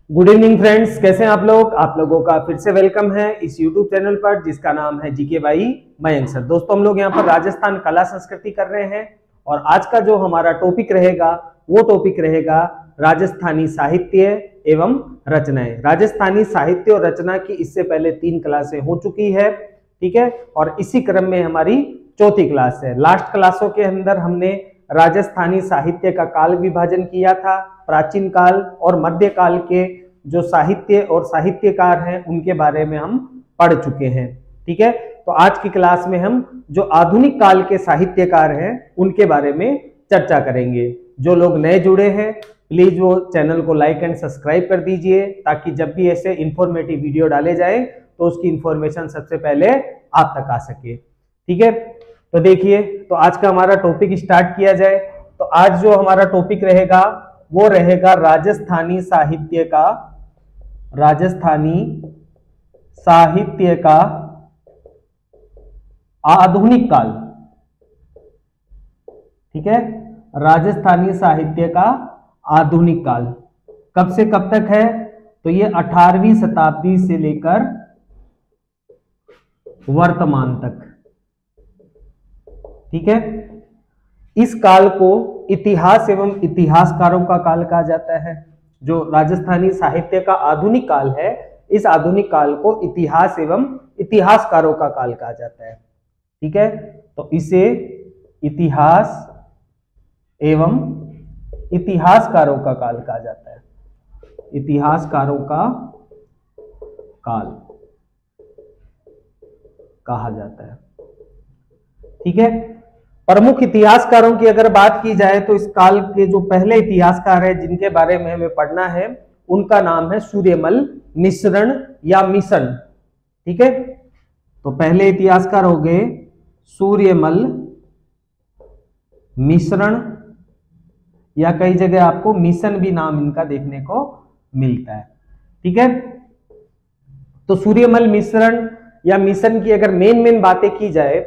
Good evening friends, कैसे हैं आप लोग। आप लोगों का फिर से वेलकम है इस यूट्यूब चैनल पर जिसका नाम है जीके बाई मयंक सर। दोस्तों, हम लोग यहाँ पर राजस्थान कला संस्कृति कर रहे हैं और आज का जो हमारा टॉपिक रहेगा वो टॉपिक रहेगा राजस्थानी साहित्य एवं रचनाएं। राजस्थानी साहित्य और रचना की इससे पहले 3 क्लासें हो चुकी है, ठीक है, और इसी क्रम में हमारी चौथी क्लास है। लास्ट क्लासों के अंदर हमने राजस्थानी साहित्य का काल विभाजन किया था, प्राचीन काल और मध्यकाल के जो साहित्य और साहित्यकार हैं उनके बारे में हम पढ़ चुके हैं, ठीक है। तो आज की क्लास में हम जो आधुनिक काल के साहित्यकार हैं उनके बारे में चर्चा करेंगे। जो लोग नए जुड़े हैं प्लीज वो चैनल को लाइक एंड सब्सक्राइब कर दीजिए ताकि जब भी ऐसे इंफॉर्मेटिव वीडियो डाले जाए तो उसकी इंफॉर्मेशन सबसे पहले आप तक आ सके, ठीक है। तो देखिए, तो आज का हमारा टॉपिक स्टार्ट किया जाए। तो आज जो हमारा टॉपिक रहेगा वो रहेगा राजस्थानी साहित्य का आधुनिक काल, ठीक है। राजस्थानी साहित्य का आधुनिक काल कब से कब तक है? तो ये 18वीं शताब्दी से लेकर वर्तमान तक, ठीक है। इस काल को इतिहास एवं इतिहासकारों का काल कहा जाता है। जो राजस्थानी साहित्य का आधुनिक काल है, इस आधुनिक काल को इतिहास एवं इतिहासकारों का काल कहा जाता है, ठीक है। तो इसे इतिहास एवं इतिहासकारों का काल कहा जाता है, इतिहासकारों का काल कहा जाता है, ठीक है। प्रमुख इतिहासकारों की अगर बात की जाए तो इस काल के जो पहले इतिहासकार है जिनके बारे में हमें पढ़ना है उनका नाम है सूर्यमल मिश्रण या मिशन, ठीक है। तो पहले इतिहासकार हो गए सूर्यमल मिश्रण, या कई जगह आपको मिशन भी नाम इनका देखने को मिलता है, ठीक है। तो सूर्यमल मिश्रण या मिशन की अगर मेन बातें की जाए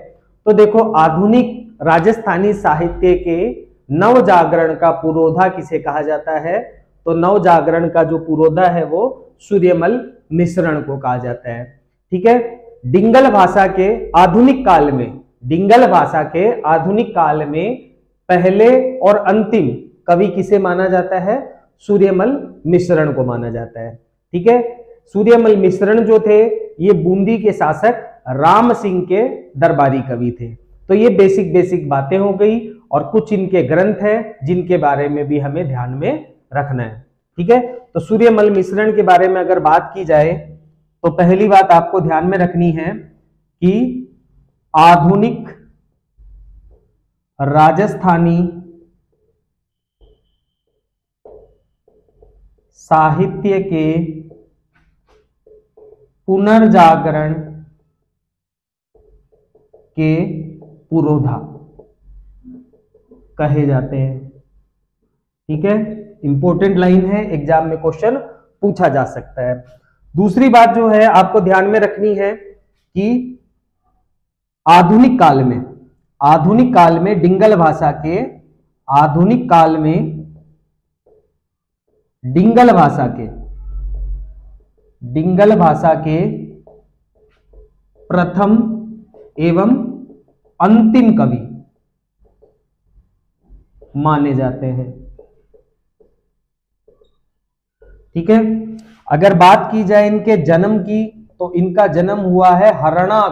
तो देखो, आधुनिक राजस्थानी साहित्य के नव जागरण का पुरोधा किसे कहा जाता है? तो नव जागरण का जो पुरोधा है वो सूर्यमल मिश्रण को कहा जाता है, ठीक है। डिंगल भाषा के आधुनिक काल में पहले और अंतिम कवि किसे माना जाता है? सूर्यमल मिश्रण को माना जाता है, ठीक है। सूर्यमल मिश्रण जो थे ये बूंदी के शासक राम सिंह के दरबारी कवि थे। तो ये बेसिक बातें हो गई और कुछ इनके ग्रंथ हैं जिनके बारे में भी हमें ध्यान में रखना है, ठीक है। तो सूर्यमल मिश्रण के बारे में अगर बात की जाए तो पहली बात आपको ध्यान में रखनी है कि आधुनिक राजस्थानी साहित्य के पुनर्जागरण के पुरोधा कहे जाते हैं, ठीक है। इंपॉर्टेंट लाइन है, एग्जाम में क्वेश्चन पूछा जा सकता है। दूसरी बात जो है आपको ध्यान में रखनी है कि आधुनिक काल में डिंगल भाषा के प्रथम एवं अंतिम कवि माने जाते हैं, ठीक है। अगर बात की जाए इनके जन्म की तो इनका जन्म हुआ है हरणा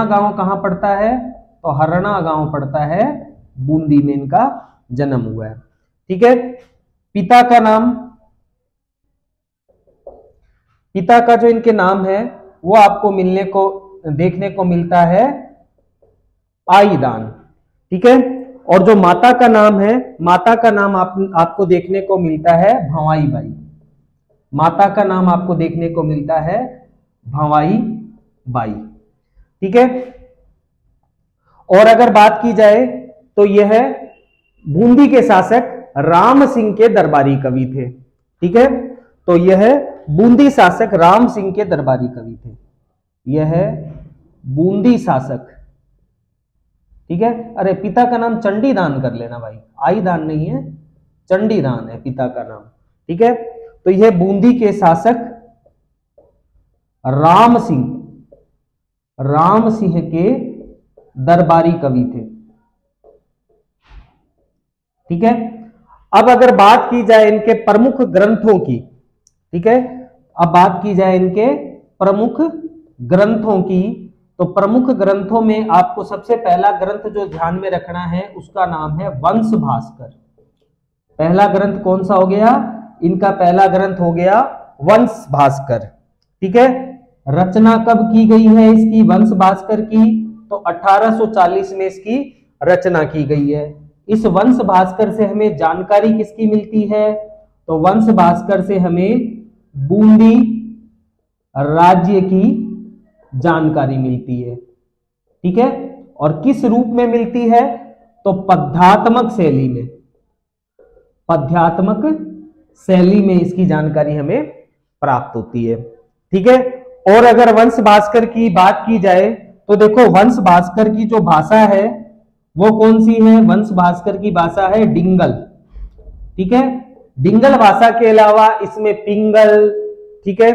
गांव कहां पड़ता है? तो हरणा गांव पड़ता है बूंदी में, इनका जन्म हुआ है, ठीक है। पिता का जो इनके नाम है वो आपको देखने को मिलता है आईदान, ठीक है। और जो माता का नाम है, माता का नाम आपको देखने को मिलता है भवाई बाई। माता का नाम आपको देखने को मिलता है भवाई बाई, ठीक है। और अगर बात की जाए तो यह बूंदी के शासक राम सिंह के दरबारी कवि थे, ठीक है। तो यह बूंदी शासक राम सिंह के दरबारी कवि थे, यह बूंदी शासक, ठीक है। अरे पिता का नाम चंडीदान कर लेना भाई, आई दान नहीं है, चंडीदान है पिता का नाम, ठीक है। तो यह बूंदी के शासक राम सिंह के दरबारी कवि थे। ठीक है, अब अगर बात की जाए इनके प्रमुख ग्रंथों की, ठीक है, अब बात की जाए इनके प्रमुख ग्रंथों की, तो प्रमुख ग्रंथों में आपको सबसे पहला ग्रंथ जो ध्यान में रखना है उसका नाम है वंश भास्कर। पहला ग्रंथ कौन सा हो गया? इनका पहला ग्रंथ हो गया वंश भास्कर। ठीक है, रचना कब की गई है इसकी वंश भास्कर की? तो 1840 में इसकी रचना की गई है। इस वंश भास्कर से हमें जानकारी किसकी मिलती है? तो वंश भास्कर से हमें बूंदी राज्य की जानकारी मिलती है। ठीक है, और किस रूप में मिलती है? तो पद्यात्मक शैली में, पद्यात्मक शैली में इसकी जानकारी हमें प्राप्त होती है। ठीक है, और अगर वंश भास्कर की बात की जाए तो देखो वंश भास्कर की जो भाषा है वो कौन सी है? वंश भास्कर की भाषा है डिंगल। ठीक है, डिंगल भाषा के अलावा इसमें पिंगल, ठीक है,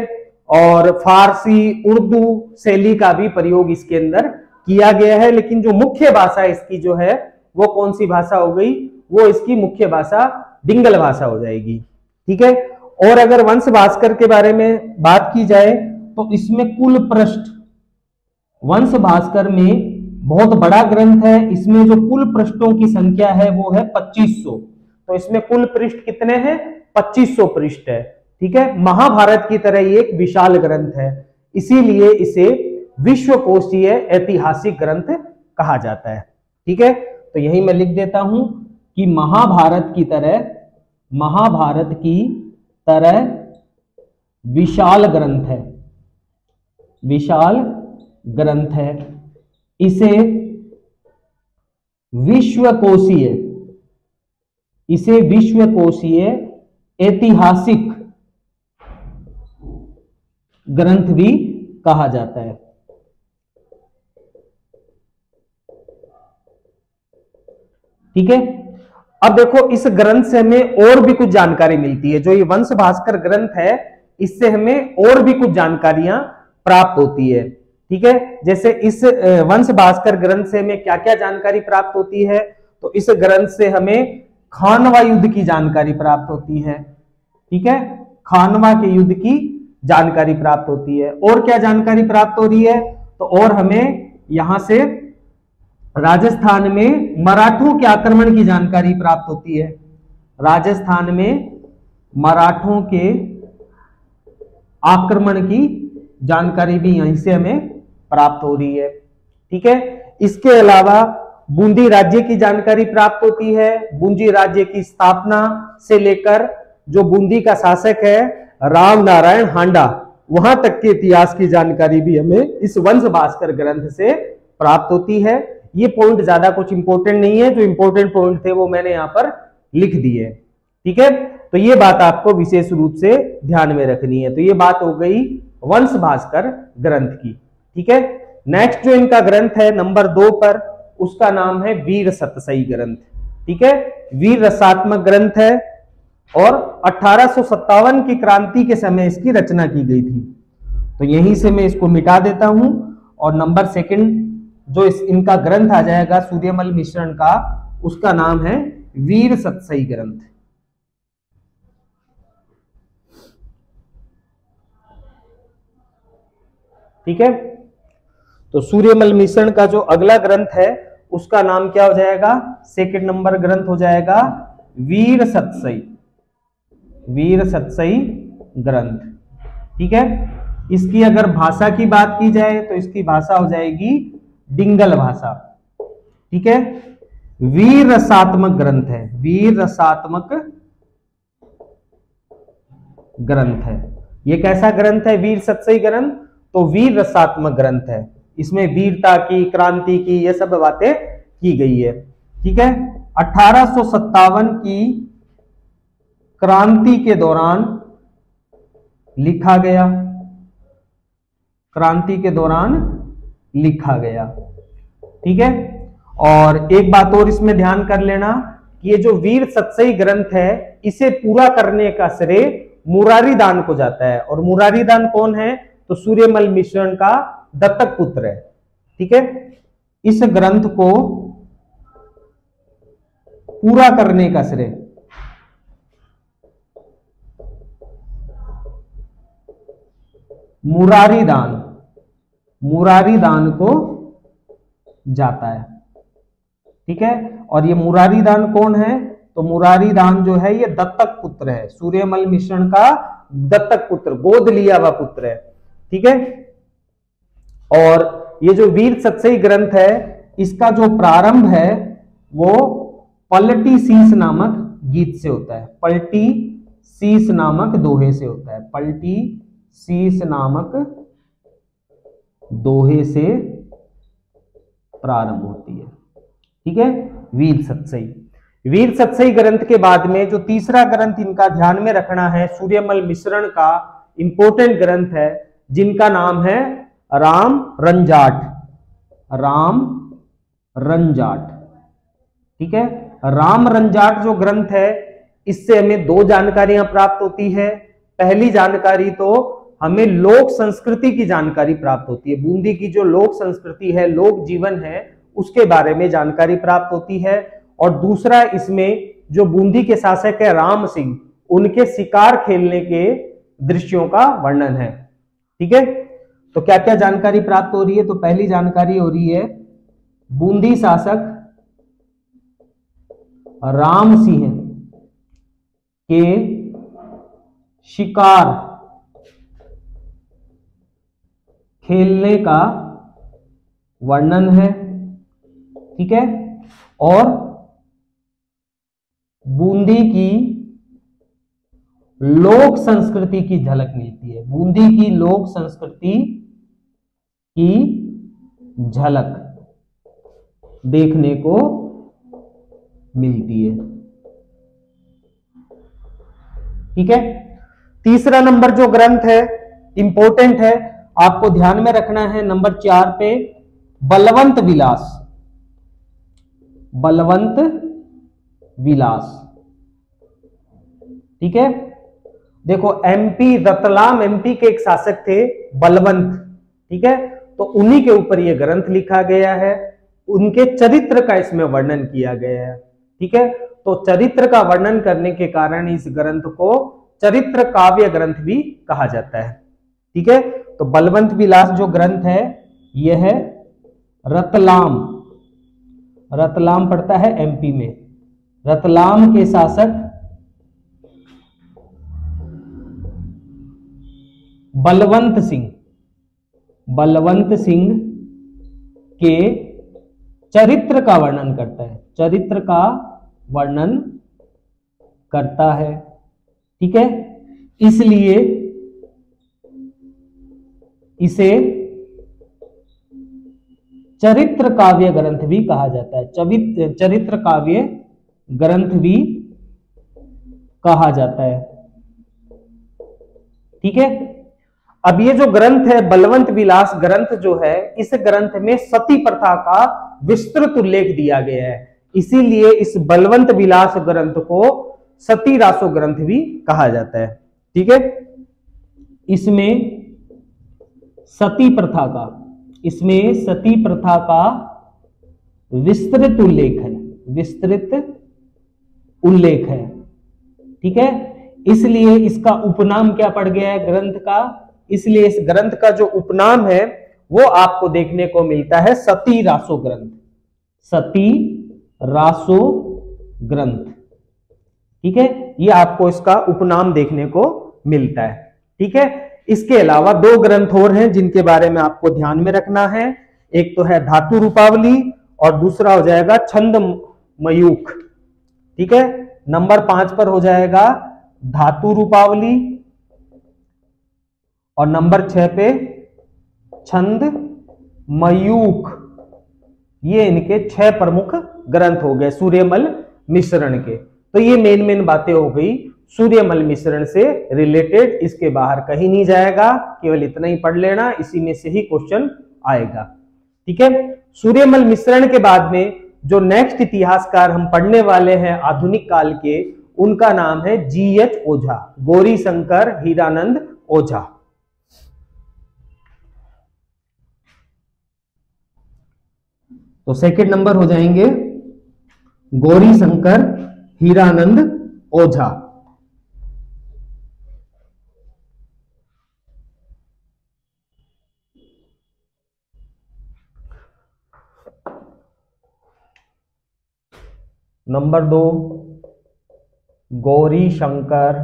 और फारसी, उर्दू शैली का भी प्रयोग इसके अंदर किया गया है, लेकिन जो मुख्य भाषा इसकी जो है वो कौन सी भाषा हो गई? वो इसकी मुख्य भाषा डिंगल भाषा हो जाएगी। ठीक है, और अगर वंश भास्कर के बारे में बात की जाए तो इसमें कुल पृष्ठ, वंश भास्कर में बहुत बड़ा ग्रंथ है, इसमें जो कुल पृष्ठों की संख्या है वो है 2500। तो इसमें कुल पृष्ठ कितने हैं? 2500 पृष्ठ है। ठीक है, महाभारत की तरह ये एक विशाल ग्रंथ है, इसीलिए इसे विश्वकोशीय ऐतिहासिक ग्रंथ कहा जाता है। ठीक है, तो यही मैं लिख देता हूं कि महाभारत की तरह विशाल ग्रंथ है, विशाल ग्रंथ है, इसे विश्वकोशीय ऐतिहासिक ग्रंथ भी कहा जाता है। ठीक है, अब देखो इस ग्रंथ से हमें और भी कुछ जानकारी मिलती है। जो ये वंश भास्कर ग्रंथ है इससे हमें और भी कुछ जानकारियां प्राप्त होती है। ठीक है, जैसे इस वंश भास्कर ग्रंथ से हमें क्या क्या जानकारी प्राप्त होती है? तो इस ग्रंथ से हमें खानवा युद्ध की जानकारी प्राप्त होती है। ठीक है, खानवा के युद्ध की जानकारी प्राप्त होती है। और क्या जानकारी प्राप्त हो रही है? तो और हमें यहां से राजस्थान में मराठों के आक्रमण की जानकारी प्राप्त होती है। राजस्थान में मराठों के आक्रमण की जानकारी भी यहीं से हमें प्राप्त हो रही है। ठीक है, इसके अलावा बूंदी राज्य की जानकारी प्राप्त होती है। बूंदी राज्य की स्थापना से लेकर जो बूंदी का शासक है राम नारायण हांडा, वहां तक के इतिहास की जानकारी भी हमें इस वंश भास्कर ग्रंथ से प्राप्त होती है। ये पॉइंट ज्यादा कुछ इंपॉर्टेंट नहीं है, जो इंपॉर्टेंट पॉइंट थे वो मैंने यहां पर लिख दिए। ठीक है, तो ये बात आपको विशेष रूप से ध्यान में रखनी है। तो ये बात हो गई वंश भास्कर ग्रंथ की। ठीक है, नेक्स्ट जो इनका ग्रंथ है नंबर 2 पर, उसका नाम है वीर सतसई ग्रंथ। ठीक है, वीर रसात्मक ग्रंथ है और 1857 की क्रांति के समय इसकी रचना की गई थी। तो यहीं से मैं इसको मिटा देता हूं और नंबर 2 जो इनका ग्रंथ आ जाएगा सूर्यमल मिश्रण का, उसका नाम है वीर सतसई ग्रंथ। ठीक है, तो सूर्यमल मिश्रण का जो अगला ग्रंथ है उसका नाम क्या हो जाएगा? 2 नंबर ग्रंथ हो जाएगा वीर सतसई, वीर सतसई ग्रंथ। ठीक है, इसकी अगर भाषा की बात की जाए तो इसकी भाषा हो जाएगी डिंगल भाषा। ठीक है, वीर रसात्मक ग्रंथ है, वीर रसात्मक ग्रंथ है। ये कैसा ग्रंथ है वीर सतसई ग्रंथ? तो वीर रसात्मक ग्रंथ है, इसमें वीरता की, क्रांति की, ये सब बातें की गई है। ठीक है, 1857 की क्रांति के दौरान लिखा गया, क्रांति के दौरान लिखा गया। ठीक है, और एक बात और इसमें ध्यान कर लेना कि ये जो वीर सतसई ग्रंथ है इसे पूरा करने का श्रेय मुरारी दान को जाता है। और मुरारी दान कौन है? तो सूर्यमल मिश्रण का दत्तक पुत्र है। ठीक है, इस ग्रंथ को पूरा करने का श्रेय मुरारी दान को जाता है। ठीक है, और ये मुरारी दान कौन है? तो मुरारी दान जो है ये दत्तक पुत्र है, सूर्यमल मिश्रण का दत्तक पुत्र, गोद लिया हुआ पुत्र है। ठीक है, और ये जो वीर सतसई ग्रंथ है इसका जो प्रारंभ है वो पलटी शीस नामक गीत से होता है, पलटी शीस नामक दोहे से होता है, पलटी शीस नामक दोहे से प्रारंभ होती है। ठीक है, वीर सतसई ग्रंथ के बाद में जो तीसरा ग्रंथ इनका ध्यान में रखना है, सूर्यमल मिश्रण का इंपोर्टेंट ग्रंथ है, जिनका नाम है राम रंजाट। ठीक है, राम रंजाट जो ग्रंथ है इससे हमें दो जानकारियां प्राप्त होती है। पहली जानकारी तो हमें लोक संस्कृति की जानकारी प्राप्त होती है, बूंदी की जो लोक संस्कृति है, लोक जीवन है, उसके बारे में जानकारी प्राप्त होती है। और दूसरा, इसमें जो बूंदी के शासक है राम सिंह, उनके शिकार खेलने के दृश्यों का वर्णन है। ठीक है, तो क्या क्या जानकारी प्राप्त हो रही है? तो पहली जानकारी हो रही है बूंदी शासक राम सिंह के शिकार खेलने का वर्णन है। ठीक है, और बूंदी की लोक संस्कृति की झलक मिलती है, बूंदी की लोक संस्कृति की झलक देखने को मिलती है। ठीक है, तीसरा नंबर जो ग्रंथ है इंपॉर्टेंट है, आपको ध्यान में रखना है, नंबर 4 पे बलवंत विलास। ठीक है, देखो एमपी रतलाम एमपी के एक शासक थे बलवंत। ठीक है, तो उन्हीं के ऊपर यह ग्रंथ लिखा गया है, उनके चरित्र का इसमें वर्णन किया गया है। ठीक है, तो चरित्र का वर्णन करने के कारण इस ग्रंथ को चरित्र काव्य ग्रंथ भी कहा जाता है। ठीक है, तो बलवंत विलास जो ग्रंथ है यह है रतलाम पड़ता है एमपी में, रतलाम के शासक बलवंत सिंह के चरित्र का वर्णन करता है। ठीक है, इसलिए इसे चरित्र काव्य ग्रंथ भी कहा जाता है, चरित्र काव्य ग्रंथ भी कहा जाता है। ठीक है, अब ये जो ग्रंथ है बलवंत विलास ग्रंथ जो है, इस ग्रंथ में सती प्रथा का विस्तृत उल्लेख दिया गया है, इसीलिए इस बलवंत विलास ग्रंथ को सती रासो ग्रंथ भी कहा जाता है। ठीक है, इसमें सती प्रथा का विस्तृत उल्लेख है। ठीक है, इसलिए इसका उपनाम क्या पड़ गया है ग्रंथ का? इसलिए इस ग्रंथ का जो उपनाम है वो आपको देखने को मिलता है सती रासो ग्रंथ। ठीक है, ये आपको इसका उपनाम देखने को मिलता है। ठीक है, इसके अलावा दो ग्रंथ और हैं जिनके बारे में आपको ध्यान में रखना है, एक तो है धातु रूपावली और दूसरा हो जाएगा छंद मयूख। ठीक है, नंबर 5 पर हो जाएगा धातु रूपावली और नंबर 6 पे छंद मयूख। ये इनके 6 प्रमुख ग्रंथ हो गए सूर्यमल मिश्रण के। तो ये मेन बातें हो गई सूर्यमल मिश्रण से रिलेटेड, इसके बाहर कहीं नहीं जाएगा, केवल इतना ही पढ़ लेना, इसी में से ही क्वेश्चन आएगा। ठीक है, सूर्यमल मिश्रण के बाद में जो नेक्स्ट इतिहासकार हम पढ़ने वाले हैं आधुनिक काल के, उनका नाम है GH ओझा, गौरी शंकर हीरानंद ओझा। तो सेकंड नंबर हो जाएंगे गौरी शंकर हीरानंद ओझा। नंबर 2 गौरी शंकर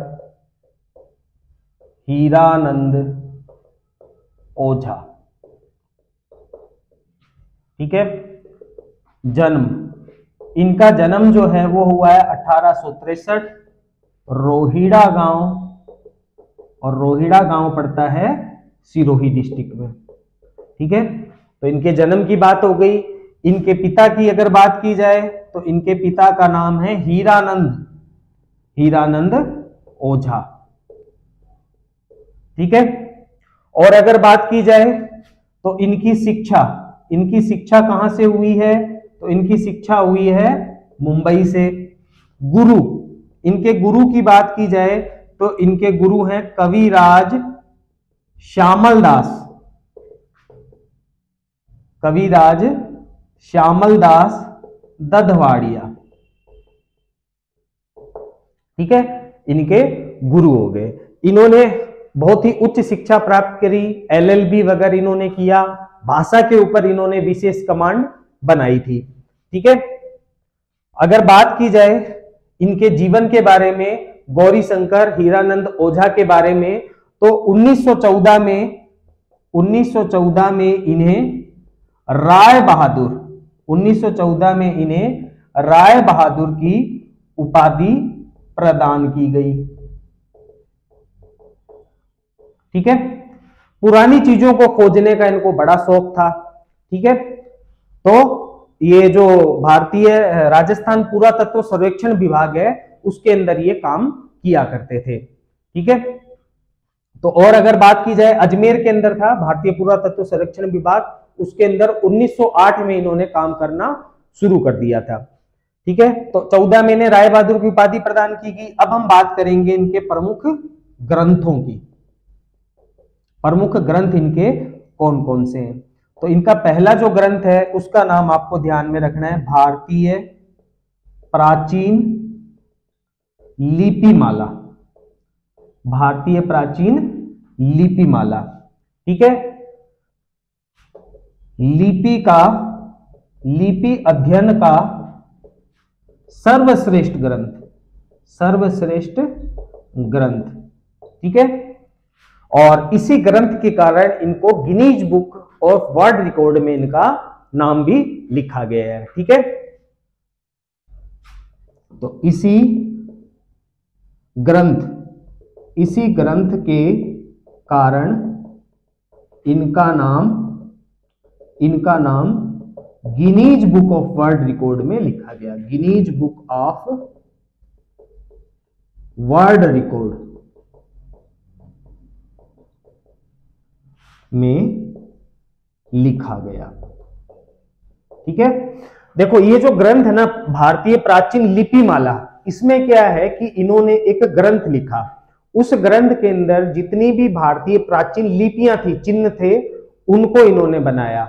हीरानंद ओझा। ठीक है। जन्म, इनका जन्म जो है वो हुआ है 1863, रोहिड़ा गांव, और रोहिड़ा गांव पड़ता है सिरोही डिस्ट्रिक्ट में। ठीक है। तो इनके जन्म की बात हो गई। इनके पिता की अगर बात की जाए तो इनके पिता का नाम है हीरानंद ओझा। ठीक है। और अगर बात की जाए तो इनकी शिक्षा कहां से हुई है, तो इनकी शिक्षा हुई है मुंबई से। गुरु, इनके गुरु की बात की जाए तो इनके गुरु हैं कविराज श्यामल दास दधवाड़िया। ठीक है, इनके गुरु हो गए। इन्होंने बहुत ही उच्च शिक्षा प्राप्त करी, LLB वगैरह इन्होंने किया, भाषा के ऊपर इन्होंने विशेष कमांड बनाई थी। ठीक है। अगर बात की जाए इनके जीवन के बारे में, गौरी शंकर हीरानंद ओझा के बारे में, तो 1914 में इन्हें राय बहादुर की उपाधि प्रदान की गई। ठीक है। पुरानी चीजों को खोजने का इनको बड़ा शौक था। ठीक है। तो ये जो भारतीय राजस्थान पुरातत्व सर्वेक्षण विभाग है उसके अंदर ये काम किया करते थे। ठीक है। तो और अगर बात की जाए, अजमेर के अंदर था भारतीय पुरातत्व सर्वेक्षण विभाग, उसके अंदर 1908 में इन्होंने काम करना शुरू कर दिया था। ठीक है। तो 14 में इन्हें राय बहादुर की उपाधि प्रदान की गई। अब हम बात करेंगे इनके प्रमुख ग्रंथों की। प्रमुख ग्रंथ इनके कौन कौन से हैं? तो इनका पहला जो ग्रंथ है उसका नाम आपको ध्यान में रखना है, भारतीय प्राचीन लिपिमाला। भारतीय प्राचीन लिपिमाला। ठीक है। लिपि अध्ययन का सर्वश्रेष्ठ ग्रंथ। ठीक है। और इसी ग्रंथ के कारण इनको Guinness book of world record में इनका नाम भी लिखा गया है। ठीक है। तो इसी ग्रंथ के कारण इनका नाम Guinness book of world record में लिखा गया। Guinness book of world record में लिखा गया। ठीक है। देखो ये जो ग्रंथ है ना, भारतीय प्राचीन लिपिमाला, इसमें क्या है कि इन्होंने एक ग्रंथ लिखा। उस ग्रंथ के अंदर जितनी भी भारतीय प्राचीन लिपियां थी, चिन्ह थे, उनको इन्होंने बनाया।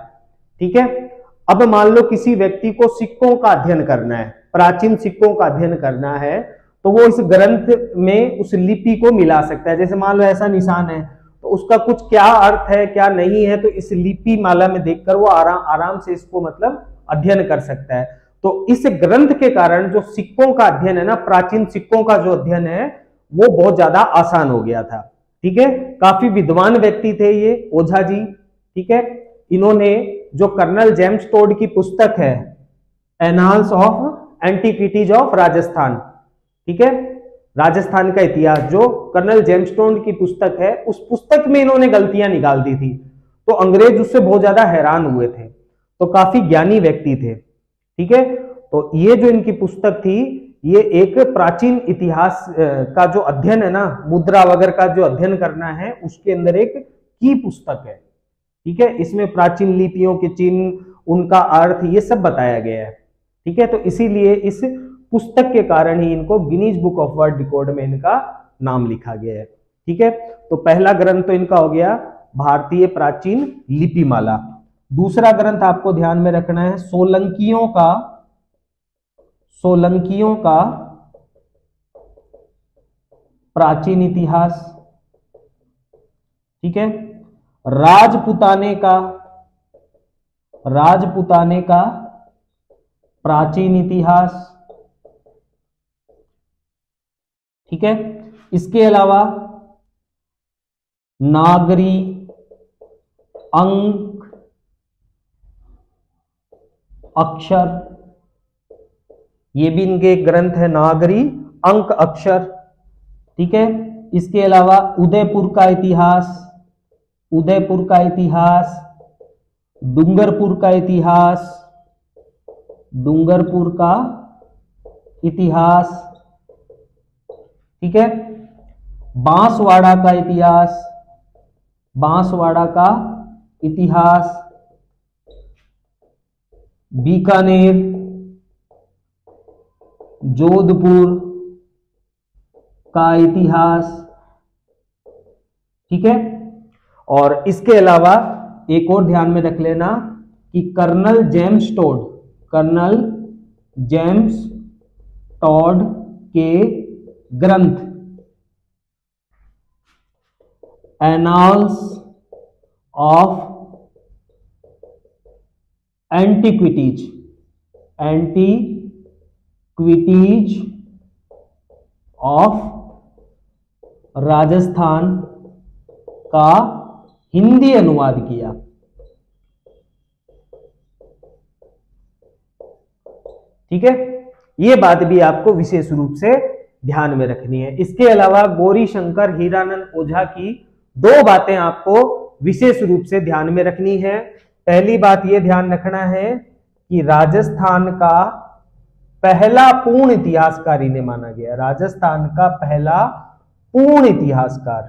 ठीक है। अब मान लो किसी व्यक्ति को सिक्कों का अध्ययन करना है, प्राचीन सिक्कों का अध्ययन करना है, तो वो इस ग्रंथ में उस लिपि को मिला सकता है। जैसे मान लो ऐसा निशान है तो उसका कुछ क्या अर्थ है क्या नहीं है, तो इस लिपि माला में देखकर वो आराम से इसको मतलब अध्ययन कर सकता है। तो इस ग्रंथ के कारण जो सिक्कों का अध्ययन है ना, प्राचीन सिक्कों का जो अध्ययन है वो बहुत ज्यादा आसान हो गया था। ठीक है। काफी विद्वान व्यक्ति थे ये ओझा जी। ठीक है। इन्होंने जो कर्नल जेम्स टोड की पुस्तक है annals of antiquities of Rajasthan, ठीक है, राजस्थान का इतिहास, जो कर्नल जेम्स टोड की पुस्तक है, उस पुस्तक में इन्होंने गलतियां निकाल दी थी। तो अंग्रेज उससे बहुत ज्यादा हैरान हुए थे। तो काफी ज्ञानी व्यक्ति थे। ठीक है। तो ये जो इनकी पुस्तक थी, ये एक प्राचीन इतिहास का जो अध्ययन है ना, मुद्रा वगैरह का जो अध्ययन करना है, उसके अंदर एक की पुस्तक है। ठीक है। इसमें प्राचीन लिपियों के चिन्ह, उनका अर्थ, ये सब बताया गया है। ठीक है। तो इसीलिए इस पुस्तक के कारण ही इनको Guinness book of world record में इनका नाम लिखा गया है। ठीक है, तो पहला ग्रंथ तो इनका हो गया भारतीय प्राचीन लिपिमाला। दूसरा ग्रंथ आपको ध्यान में रखना है सोलंकियों का प्राचीन इतिहास। ठीक है, राजपुताने का प्राचीन इतिहास। ठीक है, इसके अलावा नागरी अंक अक्षर, ये भी इनके एक ग्रंथ है नागरी अंक अक्षर। ठीक है, इसके अलावा उदयपुर का इतिहास, डूंगरपुर का इतिहास। ठीक है, बांसवाड़ा का इतिहास, बीकानेर, जोधपुर का इतिहास। ठीक है, और इसके अलावा एक और ध्यान में रख लेना कि कर्नल जेम्स टॉड के ग्रंथ annals of antiquities of Rajasthan का हिंदी अनुवाद किया। ठीक है, ये बात भी आपको विशेष रूप से ध्यान में रखनी है। इसके अलावा गौरी शंकर हीरानंद ओझा की दो बातें आपको विशेष रूप से ध्यान में रखनी है। पहली बात यह ध्यान रखना है कि राजस्थान का पहला पूर्ण इतिहासकार इन्हें माना गया, राजस्थान का पहला पूर्ण इतिहासकार।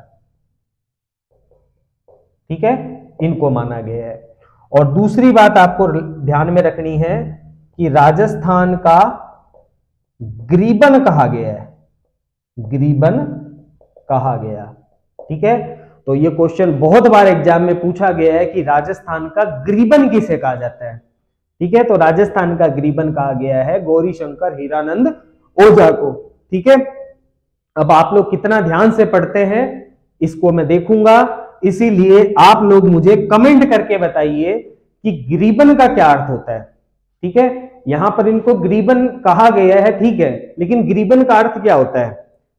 ठीक है, इनको माना गया है। और दूसरी बात आपको ध्यान में रखनी है कि राजस्थान का ग्रीबन कहा गया है, ठीक है, तो ये क्वेश्चन बहुत बार एग्जाम में पूछा गया है कि राजस्थान का ग्रीबन किसे कहा जाता है। ठीक है, तो राजस्थान का ग्रीबन कहा गया है गौरी शंकर हीरानंद ओझा को। ठीक है, अब आप लोग कितना ध्यान से पढ़ते हैं इसको मैं देखूंगा, इसीलिए आप लोग मुझे कमेंट करके बताइए कि ग्रीबन का क्या अर्थ होता है। ठीक है, यहां पर इनको ग्रीबन कहा गया है, ठीक है, लेकिन ग्रीबन का अर्थ क्या होता है।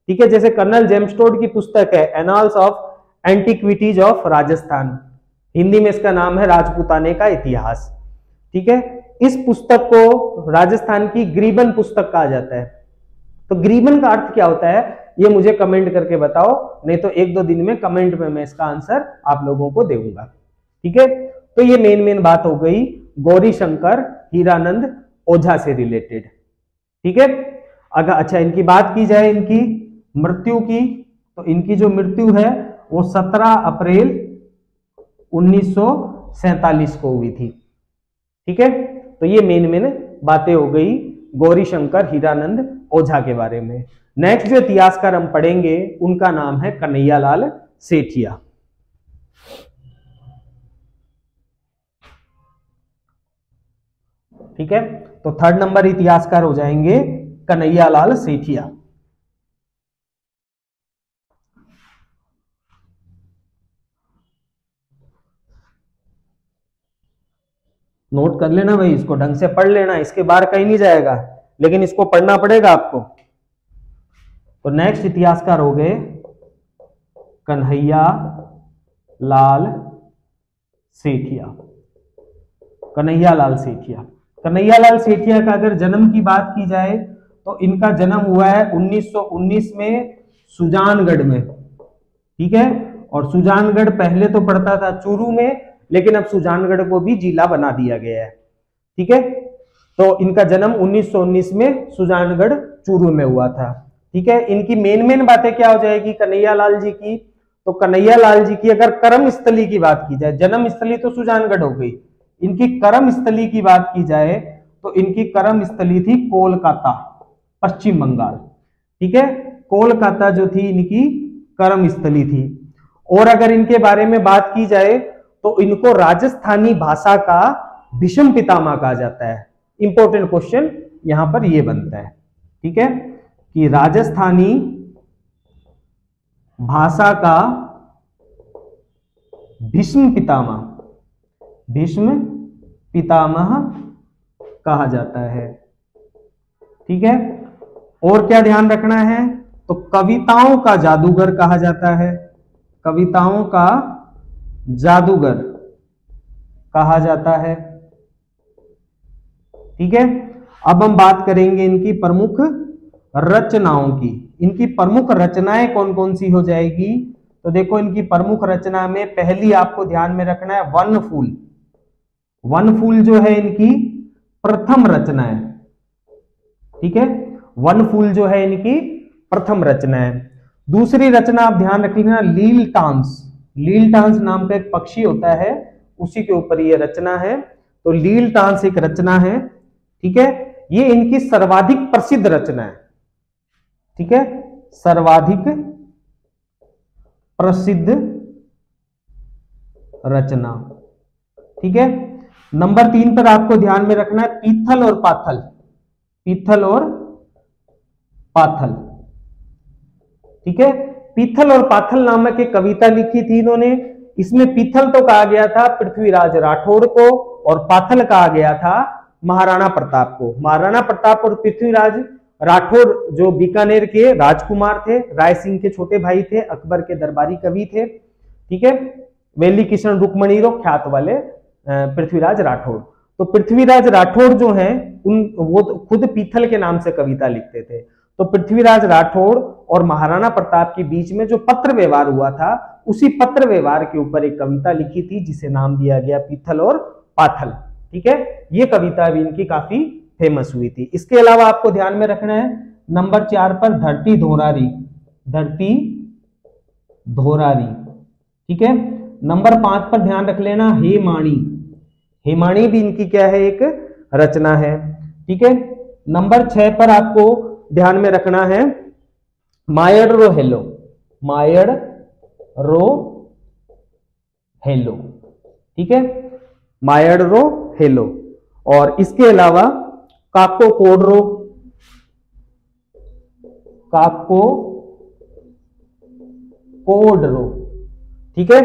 ठीक है, जैसे कर्नल जेम्स टॉड की पुस्तक है annals of antiquities of Rajasthan, Hindi में इसका नाम है राजपुताने का इतिहास। ठीक है, इस पुस्तक को राजस्थान की ग्रीबन पुस्तक कहा जाता है। तो ग्रीबन का अर्थ क्या होता है ये मुझे कमेंट करके बताओ, नहीं तो एक दो दिन में कमेंट में मैं इसका आंसर आप लोगों को दूंगा। ठीक है, तो ये मेन बात हो गई गौरी शंकर हीरानंद ओझा से रिलेटेड। ठीक है, अगर अच्छा इनकी बात की जाए इनकी मृत्यु की, तो इनकी जो मृत्यु है वो 17 अप्रैल 1947 को हुई थी। ठीक है, तो ये मेन बातें हो गई गौरी शंकर हीरानंद ओझा के बारे में। नेक्स्ट जो इतिहासकार हम पढ़ेंगे उनका नाम है कन्हैयालाल सेठिया। ठीक है, तो थर्ड नंबर इतिहासकार हो जाएंगे कन्हैयालाल सेठिया। नोट कर लेना भाई, इसको ढंग से पढ़ लेना, इसके बाहर कहीं नहीं जाएगा, लेकिन इसको पढ़ना पड़ेगा आपको। तो नेक्स्ट इतिहासकार हो गए कन्हैयालाल सेठिया। कन्हैयालाल सेठिया का अगर जन्म की बात की जाए तो इनका जन्म हुआ है 1919 में सुजानगढ़ में। ठीक है, और सुजानगढ़ पहले तो पड़ता था चूरू में, लेकिन अब सुजानगढ़ को भी जिला बना दिया गया है। ठीक है, तो इनका जन्म 1919 में सुजानगढ़ चूरू में हुआ था। ठीक है, इनकी मेन बातें क्या हो जाएगी कन्हैयालाल जी की, तो कन्हैयालाल जी की अगर कर्म स्थली की बात की जाए, जन्म स्थली तो सुजानगढ़ हो गई, इनकी कर्म स्थली की बात की जाए तो इनकी कर्म स्थली थी कोलकाता, पश्चिम बंगाल। ठीक है, कोलकाता जो थी इनकी कर्म स्थली थी। और अगर इनके बारे में बात की जाए तो इनको राजस्थानी भाषा का भीष्म पितामह कहा जाता है। इंपॉर्टेंट क्वेश्चन यहां पर यह बनता है, ठीक है, कि राजस्थानी भाषा का भीष्म पितामह कहा जाता है। ठीक है, और क्या ध्यान रखना है, तो कविताओं का जादूगर कहा जाता है, कविताओं का जादूगर कहा जाता है। ठीक है, अब हम बात करेंगे इनकी प्रमुख रचनाओं की। इनकी प्रमुख रचनाएं कौन कौन सी हो जाएगी, तो देखो इनकी प्रमुख रचना में पहली आपको ध्यान में रखना है वनफूल। वनफूल जो है इनकी प्रथम रचना है। ठीक है, वनफूल जो है इनकी प्रथम रचना है। दूसरी रचना आप ध्यान रख लेना लीलटांस। लीलटांस नाम का एक पक्षी होता है, उसी के ऊपर ये रचना है। तो लीलटांस एक रचना है। ठीक है, ये इनकी सर्वाधिक प्रसिद्ध रचना है। ठीक है, सर्वाधिक प्रसिद्ध रचना। ठीक है, नंबर 3 पर आपको ध्यान में रखना है पीथल और पाथल। पीथल और पाथल। ठीक है, पीथल और पाथल नामक एक कविता लिखी थी इन्होंने। इसमें पीथल तो कहा गया था पृथ्वीराज राठौड़ को और पाथल कहा गया था महाराणा प्रताप को। महाराणा प्रताप और पृथ्वीराज राठौड़ जो बीकानेर के राजकुमार थे, राय सिंह के छोटे भाई थे, अकबर के दरबारी कवि थे। ठीक है, वेली किशन रुक्मणी ख्यात वाले पृथ्वीराज राठौड़। तो पृथ्वीराज राठौड़ जो हैं वो खुद पीथल के नाम से कविता लिखते थे। तो पृथ्वीराज राठौड़ और महाराणा प्रताप के बीच में जो पत्र व्यवहार हुआ था, उसी पत्र व्यवहार के ऊपर एक कविता लिखी थी जिसे नाम दिया गया पीथल और पाथल। ठीक है, ये कविता भी इनकी काफी फेमस हुई थी। इसके अलावा आपको ध्यान में रखना है नंबर 4 पर धरती धोरारी। धरती धोरारी। ठीक है, नंबर 5 पर ध्यान रख लेना हेमाणी। हेमाणी भी इनकी क्या है, एक रचना है। ठीक है, नंबर 6 पर आपको ध्यान में रखना है मायड रो हेलो। मायड रो हेलो। ठीक है, मायड रो हेलो। और इसके अलावा काको कोडरो। काको कोडरो। ठीक है,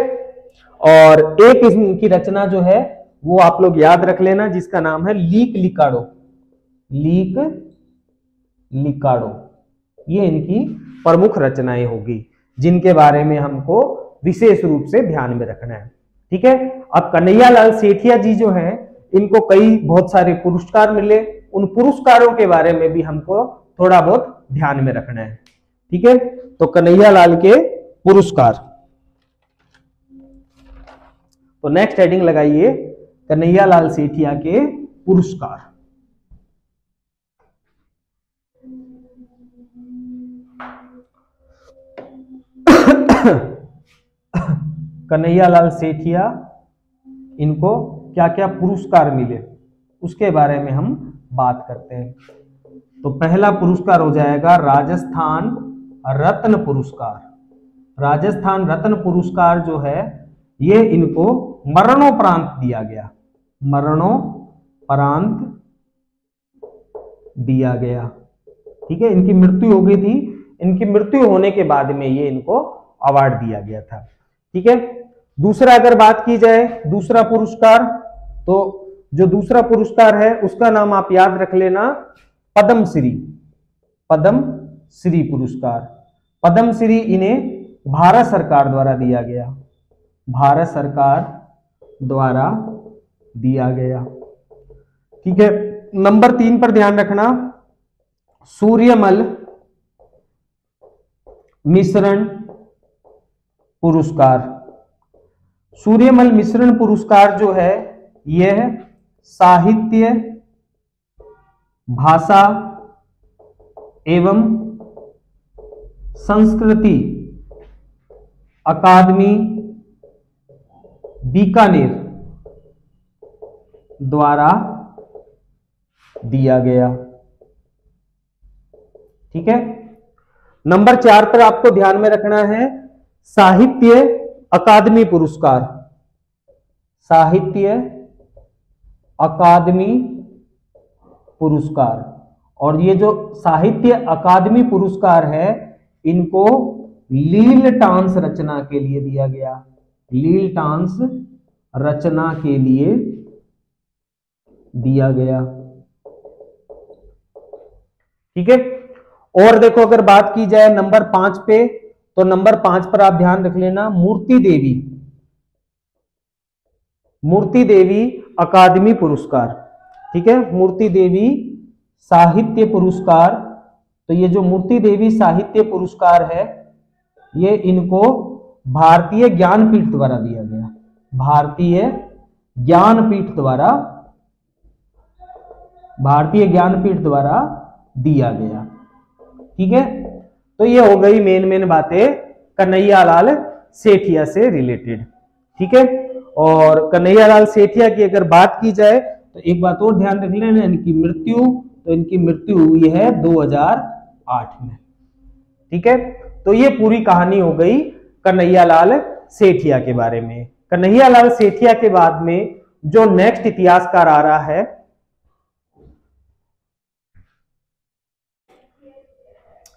और एक इनकी रचना जो है वो आप लोग याद रख लेना जिसका नाम है लीक लिकाड़ो। लीक लिकाड़ो। ये इनकी प्रमुख रचनाएं होगी जिनके बारे में हमको विशेष रूप से ध्यान में रखना है। ठीक है, अब कन्हैयालाल सेठिया जी जो है इनको कई बहुत सारे पुरस्कार मिले, उन पुरस्कारों के बारे में भी हमको थोड़ा बहुत ध्यान में रखना है। ठीक है, तो कन्हैयालाल के पुरस्कार, तो नेक्स्ट हेडिंग लगाइए कन्हैयालाल सेठिया के पुरस्कार। कन्हैयालाल सेठिया इनको क्या क्या पुरस्कार मिले उसके बारे में हम बात करते हैं। तो पहला पुरस्कार हो जाएगा राजस्थान रत्न पुरस्कार। राजस्थान रत्न पुरस्कार जो है ये इनको मरणोपरांत दिया गया। मरणोपरांत दिया गया। ठीक है, इनकी मृत्यु हो गई थी, इनकी मृत्यु होने के बाद में ये इनको अवार्ड दिया गया था। ठीक है, दूसरा अगर बात की जाए दूसरा पुरस्कार, तो जो दूसरा पुरस्कार है उसका नाम आप याद रख लेना पद्मश्री। पद्मश्री पुरस्कार। पद्मश्री इन्हें भारत सरकार द्वारा दिया गया। भारत सरकार द्वारा दिया गया। ठीक है, नंबर 3 पर ध्यान रखना सूर्यमल मिश्रण पुरस्कार। सूर्यमल मिश्रण पुरस्कार जो है यह साहित्य, भाषा एवं संस्कृति अकादमी बीकानेर द्वारा दिया गया। ठीक है। नंबर 4 पर आपको ध्यान में रखना है साहित्य अकादमी पुरस्कार। साहित्य अकादमी पुरस्कार। और ये जो साहित्य अकादमी पुरस्कार है इनको लीलटांस रचना के लिए दिया गया। लीलटांस रचना के लिए दिया गया। ठीक है। और देखो अगर बात की जाए नंबर 5 पे, तो नंबर 5 पर आप ध्यान रख लेना मूर्ति देवी। मूर्ति देवी अकादमी पुरस्कार। ठीक है, मूर्ति देवी साहित्य पुरस्कार। तो ये जो मूर्ति देवी साहित्य पुरस्कार है ये इनको भारतीय ज्ञानपीठ द्वारा दिया गया। भारतीय ज्ञानपीठ द्वारा दिया गया। ठीक है। तो ये हो गई मेन बातें कन्हैयालाल सेठिया से रिलेटेड। ठीक है। और कन्हैयालाल सेठिया की अगर बात की जाए तो एक बात और ध्यान रख लेना, इनकी मृत्यु, तो इनकी मृत्यु हुई है 2008 में। ठीक है। तो ये पूरी कहानी हो गई कन्हैयालाल सेठिया के बारे में। कन्हैयालाल सेठिया के बाद में जो नेक्स्ट इतिहासकार आ रहा है,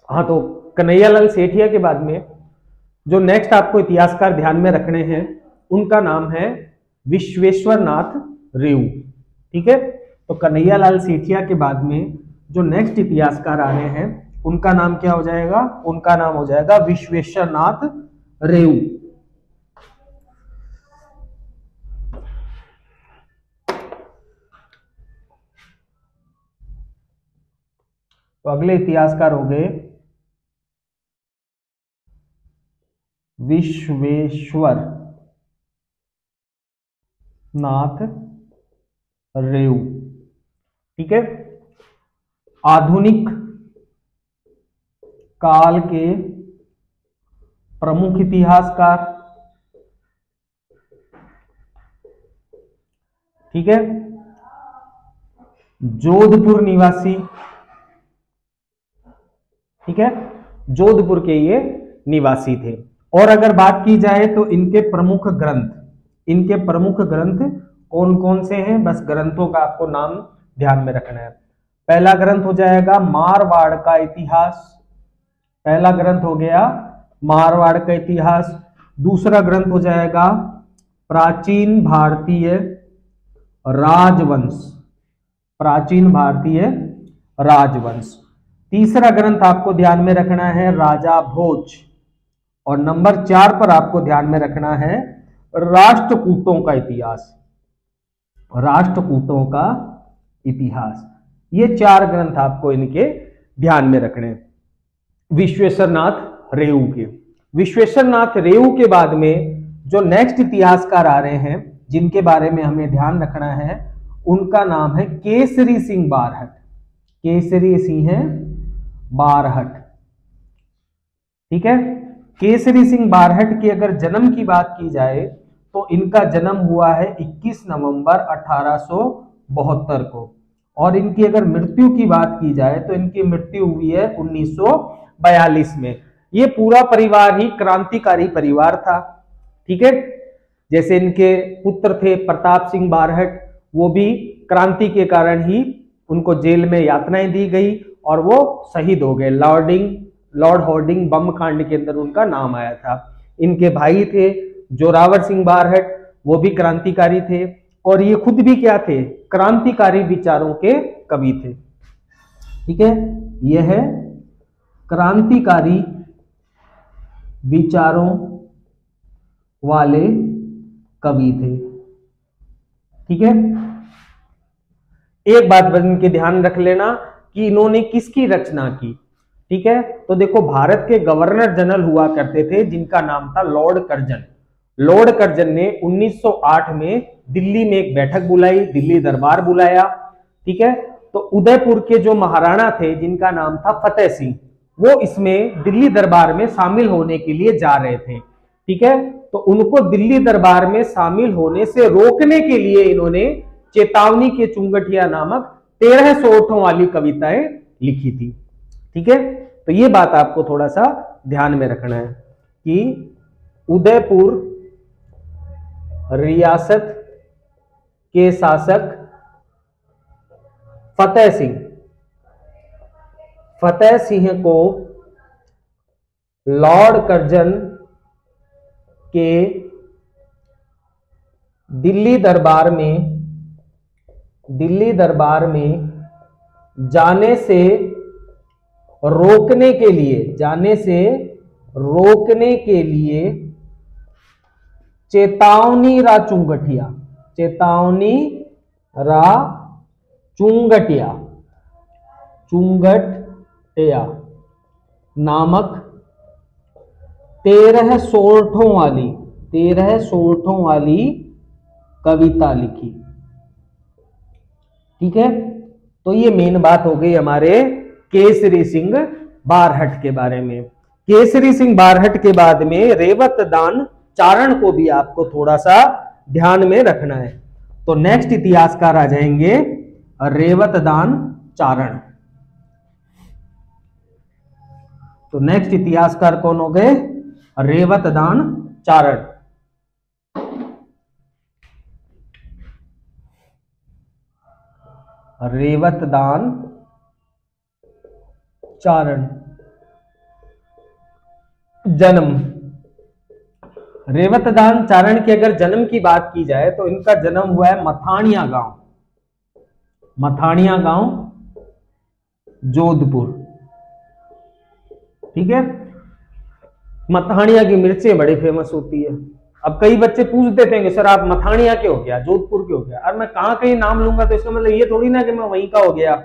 हाँ, तो कन्हैयालाल सेठिया के बाद में जो नेक्स्ट आपको इतिहासकार ध्यान में रखने हैं उनका नाम है विश्वेश्वरनाथ रेऊ। ठीक है। तो कन्हैयालाल सेठिया के बाद में जो नेक्स्ट इतिहासकार आ रहे हैं उनका नाम क्या हो जाएगा? उनका नाम हो जाएगा विश्वेश्वरनाथ रेऊ। तो अगले इतिहासकार हो गए विश्वेश्वर नाथ रेऊ। ठीक है। आधुनिक काल के प्रमुख इतिहासकार। ठीक है। जोधपुर निवासी। ठीक है, जोधपुर के ये निवासी थे। और अगर बात की जाए तो इनके प्रमुख ग्रंथ कौन कौन से हैं, बस ग्रंथों का आपको नाम ध्यान में रखना है। पहला ग्रंथ हो जाएगा मारवाड़ का इतिहास। पहला ग्रंथ हो गया मारवाड़ का इतिहास। दूसरा ग्रंथ हो जाएगा प्राचीन भारतीय राजवंश। प्राचीन भारतीय राजवंश। तीसरा ग्रंथ आपको ध्यान में रखना है राजा भोज। और नंबर 4 पर आपको ध्यान में रखना है राष्ट्रकूटों का इतिहास। राष्ट्रकूटों का इतिहास। ये 4 ग्रंथ आपको इनके ध्यान में रखने विश्वेश्वरनाथ रेऊ के। विश्वेश्वरनाथ रेऊ के बाद में जो नेक्स्ट इतिहासकार आ रहे हैं जिनके बारे में हमें ध्यान रखना है उनका नाम है केसरी सिंह बारहट। केसरी सिंह बारहट। ठीक है। केसरी सिंह बारहट की अगर जन्म की बात की जाए तो इनका जन्म हुआ है 21 नवंबर 1872 को। और इनकी अगर मृत्यु की बात की जाए तो इनकी मृत्यु हुई है 1942 में। ये पूरा परिवार ही क्रांतिकारी परिवार था। ठीक है। जैसे इनके पुत्र थे प्रताप सिंह बारहट, वो भी क्रांति के कारण ही उनको जेल में यातनाएं दी गई और वो शहीद हो गए। लॉर्ड हार्डिंग बम कांड के अंदर उनका नाम आया था। इनके भाई थे जोरावर सिंह बारहट, वो भी क्रांतिकारी थे और ये खुद भी क्या थे? क्रांतिकारी विचारों के कवि थे। ठीक है। यह है क्रांतिकारी विचारों वाले कवि थे। ठीक है। एक बात इनके ध्यान रख लेना कि इन्होंने किसकी रचना की। ठीक है। तो देखो भारत के गवर्नर जनरल हुआ करते थे जिनका नाम था लॉर्ड कर्जन। लॉर्ड कर्जन ने 1908 में दिल्ली में एक बैठक बुलाई, दिल्ली दरबार बुलाया। ठीक है। तो उदयपुर के जो महाराणा थे जिनका नाम था फतेह सिंह, वो इसमें दिल्ली दरबार में शामिल होने के लिए जा रहे थे। ठीक है। तो उनको दिल्ली दरबार में शामिल होने से रोकने के लिए इन्होंने चेतावनी के चुंगटिया नामक 1300 ओठों वाली कविताएं लिखी थी। ठीक है। तो ये बात आपको थोड़ा सा ध्यान में रखना है कि उदयपुर रियासत के शासक फतेह सिंह को लॉर्ड कर्जन के दिल्ली दरबार में जाने से रोकने के लिए चेतावनी रा चुंगटिया नामक 13 सोरठों वाली कविता लिखी। ठीक है, तो ये मेन बात हो गई हमारे केसरी सिंह बारहट के बारे में। केसरी सिंह बारहट के बाद में रेवतदान चारण को भी आपको थोड़ा सा ध्यान में रखना है। तो नेक्स्ट इतिहासकार आ जाएंगे रेवतदान चारण। तो नेक्स्ट इतिहासकार कौन हो गए? रेवतदान चारण। रेवतदान चारण। जन्म, रेवतदान चारण के अगर जन्म की बात की जाए तो इनका जन्म हुआ है मथानिया गांव जोधपुर। ठीक है, मथानिया की मिर्चें बड़ी फेमस होती है। अब कई बच्चे पूछ देते हैं कि सर आप मथानिया के हो गया, जोधपुर के हो गया। और मैं कहां कहीं नाम लूंगा तो इसका मतलब ये थोड़ी ना कि मैं वहीं का हो गया।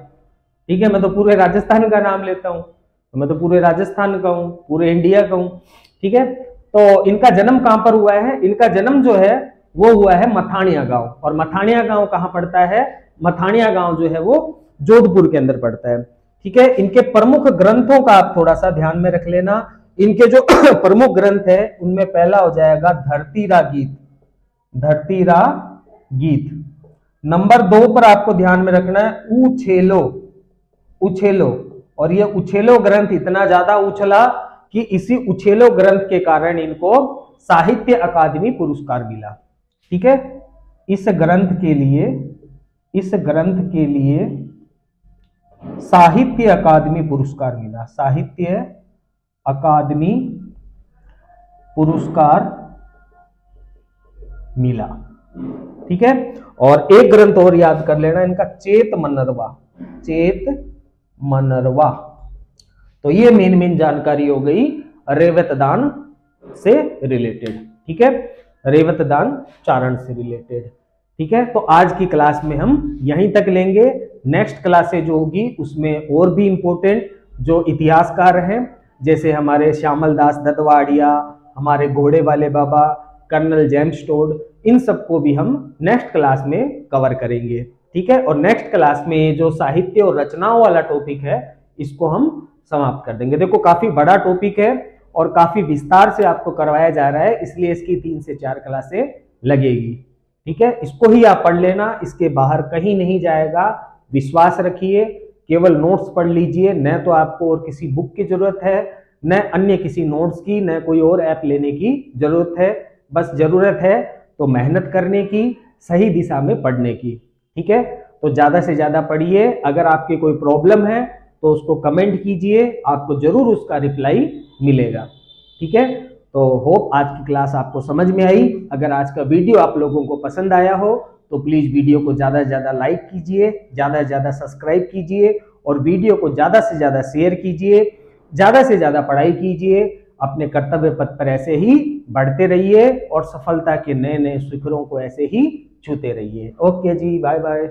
ठीक है, मैं तो पूरे राजस्थान का नाम लेता हूं, तो मैं तो पूरे राजस्थान का हूं, पूरे इंडिया का हूं। ठीक है, तो इनका जन्म कहां पर हुआ है? इनका जन्म जो है वो हुआ है मथानिया गांव। और मथानिया गांव कहां पड़ता है? मथानिया गांव जो है वो जोधपुर के अंदर पड़ता है। ठीक है, इनके प्रमुख ग्रंथों का आप थोड़ा सा ध्यान में रख लेना। इनके जो प्रमुख ग्रंथ है उनमें पहला हो जाएगा धरतीरा गीत। नंबर 2 पर आपको ध्यान में रखना है उछेलो। और ये उछेलो ग्रंथ इतना ज्यादा उछला कि इसी उछेलो ग्रंथ के कारण इनको साहित्य अकादमी पुरस्कार मिला। ठीक है, इस ग्रंथ के लिए साहित्य अकादमी पुरस्कार मिला। साहित्य अकादमी पुरस्कार मिला। ठीक है, और एक ग्रंथ और याद कर लेना इनका, चेत मनरवा। तो ये मेन जानकारी हो गई रेवतदान से रिलेटेड। ठीक है, रेवतदान चारण से रिलेटेड। ठीक है, तो आज की क्लास में हम यहीं तक लेंगे। नेक्स्ट क्लासेज जो होगी उसमें और भी इंपॉर्टेंट जो इतिहासकार हैं, जैसे हमारे श्यामल दास दत्तवाड़िया, हमारे घोड़े वाले बाबा, कर्नल जेम्स टोड, इन सबको भी हम नेक्स्ट क्लास में कवर करेंगे। ठीक है, और नेक्स्ट क्लास में जो साहित्य और रचनाओं वाला टॉपिक है इसको हम समाप्त कर देंगे। देखो काफी बड़ा टॉपिक है और काफी विस्तार से आपको करवाया जा रहा है, इसलिए इसकी 3 से 4 क्लासें लगेगी। ठीक है, इसको ही आप पढ़ लेना, इसके बाहर कहीं नहीं जाएगा, विश्वास रखिए। केवल नोट्स पढ़ लीजिए, न तो आपको और किसी बुक की जरूरत है, न अन्य किसी नोट्स की, न कोई और ऐप लेने की जरूरत है। बस जरूरत है तो मेहनत करने की, सही दिशा में पढ़ने की। ठीक है, तो ज्यादा से ज्यादा पढ़िए। अगर आपकी कोई प्रॉब्लम है तो उसको कमेंट कीजिए, आपको जरूर उसका रिप्लाई मिलेगा। ठीक है, तो होप आज की क्लास आपको समझ में आई। अगर आज का वीडियो आप लोगों को पसंद आया हो तो प्लीज वीडियो को ज्यादा से ज्यादा लाइक कीजिए, ज्यादा से ज्यादा सब्सक्राइब कीजिए और वीडियो को ज्यादा से ज्यादा शेयर कीजिए। ज्यादा से ज्यादा पढ़ाई कीजिए, अपने कर्तव्य पथ पर ऐसे ही बढ़ते रहिए और सफलता के नए नए शिखरों को ऐसे ही छूते रहिए। ओके जी, बाय बाय।